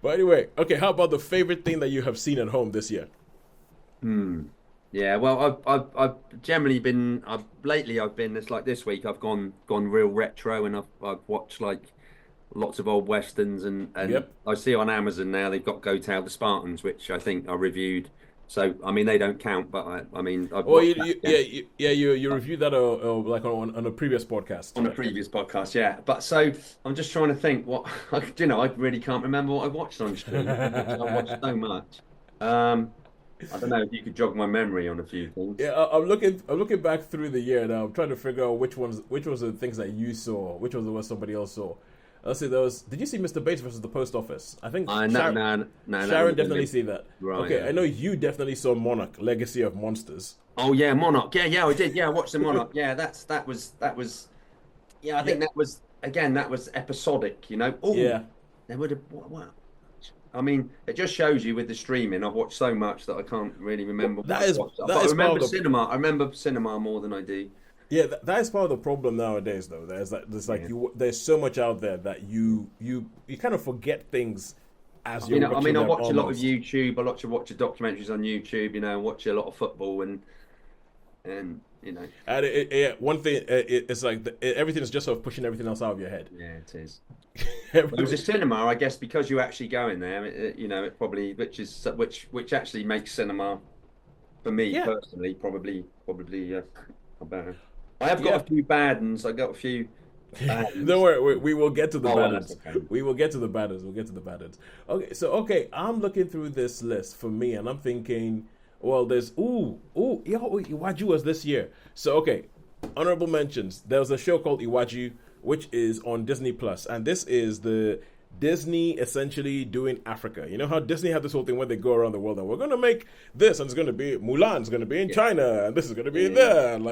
But anyway, okay. How about the favorite thing that you have seen at home this year? Hmm. Yeah, well, I've generally been lately I've been it's like this week I've gone real retro and I've watched like lots of old westerns and Yep. I see on Amazon now they've got Go Tell the Spartans, which I think I reviewed. So I mean they don't count, but I mean I've Well, watched that yeah, again you reviewed that like on a previous podcast. on a previous podcast. Yeah, but so I'm just trying to think what I really can't remember what I watched on stream. I watched so much. Um, I don't know if you could jog my memory on a few Yeah, things. I'm looking back through the year now. I'm trying to figure out which was the things that you saw, which was the ones somebody else saw. Let's see. There was. Did you see Mr. Bates versus the Post Office? I think I no no no that would Sharon have been definitely me. see that. Right. Okay, Yeah. I know you definitely saw Monarch: Legacy of Monsters. Oh yeah, Monarch. Yeah, I did. Yeah, I watched the Monarch. Yeah, that was. Yeah, I Yeah, think that was again. That was episodic. Oh, yeah. they would have. What? I mean, it just shows you with the streaming. I've watched so much that I can't really remember what That I've is watched. that But I is part remember of the cinema. I remember cinema more than I do. yeah. That is part of the problem nowadays, though. There's like Yeah. there's so much out there that you kind of forget things as you're I watching mean, I them watch a lot of almost. YouTube. I watch documentaries on YouTube. Watch a lot of football and And one thing, it's like everything is just sort of pushing everything else out of your head. yeah, it is. Well, it was Every- a cinema, I guess, because you actually go in there. It probably which actually makes cinema for me yeah, personally probably better. I have got yeah. a few bad ones. I got a few bad Don't ones. worry, we will get to the Oh, bad well, that's ones. okay. We will get to the bad ones. We'll get to the bad ones. Okay, I'm looking through this list for me, and I'm thinking, well, there's Iwaju was this year. So okay, honorable mentions. There was a show called Iwaju, which is on Disney Plus, and this is the Disney essentially doing Africa. You know how Disney had this whole thing where they go around the world and we're gonna make this, and it's gonna be Mulan's gonna be in Yeah, China, and this is gonna be yeah, there, and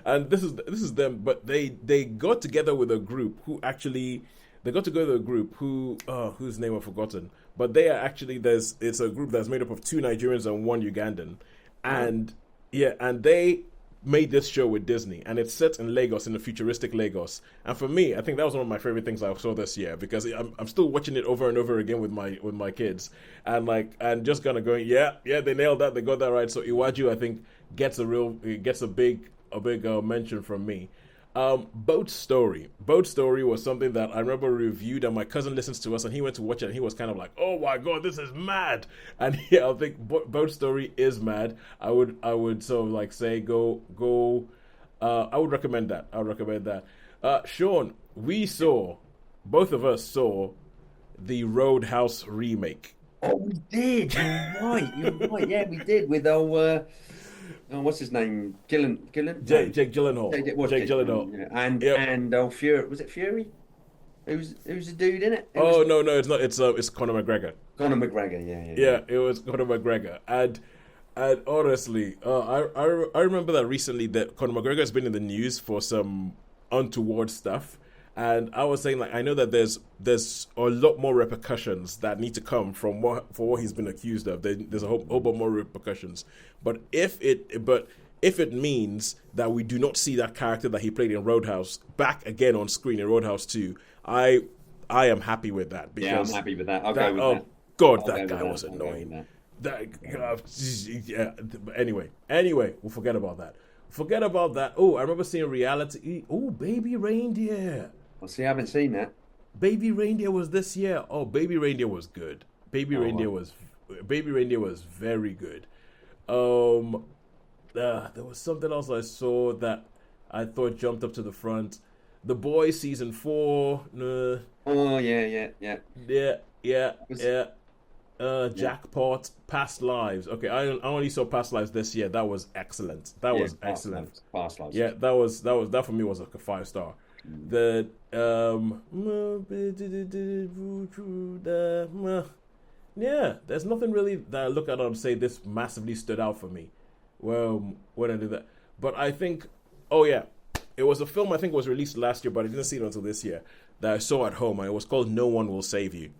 and this is them. But they got together with a group who actually they got together with a group who whose name I've forgotten, but they are actually it's a group that's made up of two Nigerians and one Ugandan, yeah. and yeah, and they made this show with Disney, and it's set in Lagos, in the futuristic Lagos. And for me, I think that was one of my favorite things I saw this year because I'm still watching it over and over again with my kids, and just kind of going, yeah, they nailed that, they got that right. So Iwaju, I think, gets a big mention from me. Boat Story. Boat Story was something that I remember reviewed, and my cousin listens to us, and he went to watch it, and he was kind of like, "Oh my god, this is mad!" And yeah, I think Boat Story is mad. I would sort of like say go. I would recommend that. I would recommend that. Sean, both of us saw the Roadhouse remake. Oh, we did. You're right. You're right. Yeah, we did with what's his name? Gillen? No, Jake Gyllenhaal. Jake, it was Jake Jake Gyllenhaal. Gyllenhaal, yeah. Yep. And Fury. Was it Fury? Who's the dude in it? It was Oh no, it's not. It's Conor McGregor. Conor McGregor. Yeah. Yeah, it was Conor McGregor, and honestly, I remember that recently that Conor McGregor has been in the news for some untoward stuff, and I was saying like I know that there's a lot more repercussions that need to come from what he's been accused of. There's a whole lot more repercussions, but if it means that we do not see that character that he played in Roadhouse back again on screen in Roadhouse 2, I I am happy with that Yeah, I'm because happy with that. I'll go that with oh that. god, I'll go that with guy that. was I'll go with annoying. that. That yeah. But anyway, we'll forget about that. Forget about that. Oh, I remember seeing reality. Oh, Baby Reindeer. Well, see, I haven't seen that. Baby Reindeer was this year. Oh, Baby Reindeer was good. Oh, well. Baby Reindeer was very good. Um, there was something else I saw that I thought jumped up to the front. The Boys season 4. Oh, yeah. Yeah, yeah, Was yeah. yeah, Jackpot, Past Lives. Okay, I only saw Past Lives this year. That was excellent. That yeah, was excellent. past lives. Yeah, that for me was like a 5 star. Mm. The yeah, there's nothing really that I look at and say this massively stood out for me. Well, when I did that, but I think, oh yeah, it was a film I think was released last year, but I didn't see it until this year that I saw at home, and it was called No One Will Save You.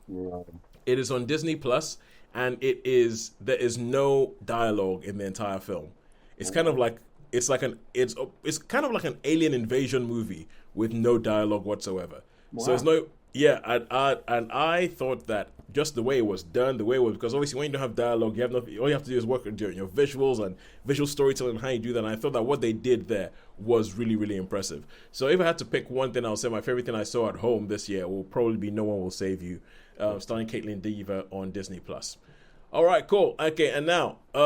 Right. It is on Disney Plus, and there is no dialogue in the entire film. It's kind of Oh, like it's kind of like an alien invasion movie with no dialogue whatsoever. So wow. Yeah, and I thought that just the way it was done, the way it was, because obviously when you don't have dialogue, you have nothing. All you have to do is work on your visuals and visual storytelling, how you do that. And I thought that what they did there was really, really impressive. So if I had to pick one thing, I'll say my favorite thing I saw at home this year will probably be No One Will Save You, starring Caitlin Dever on Disney Plus. All right, cool. Okay, and now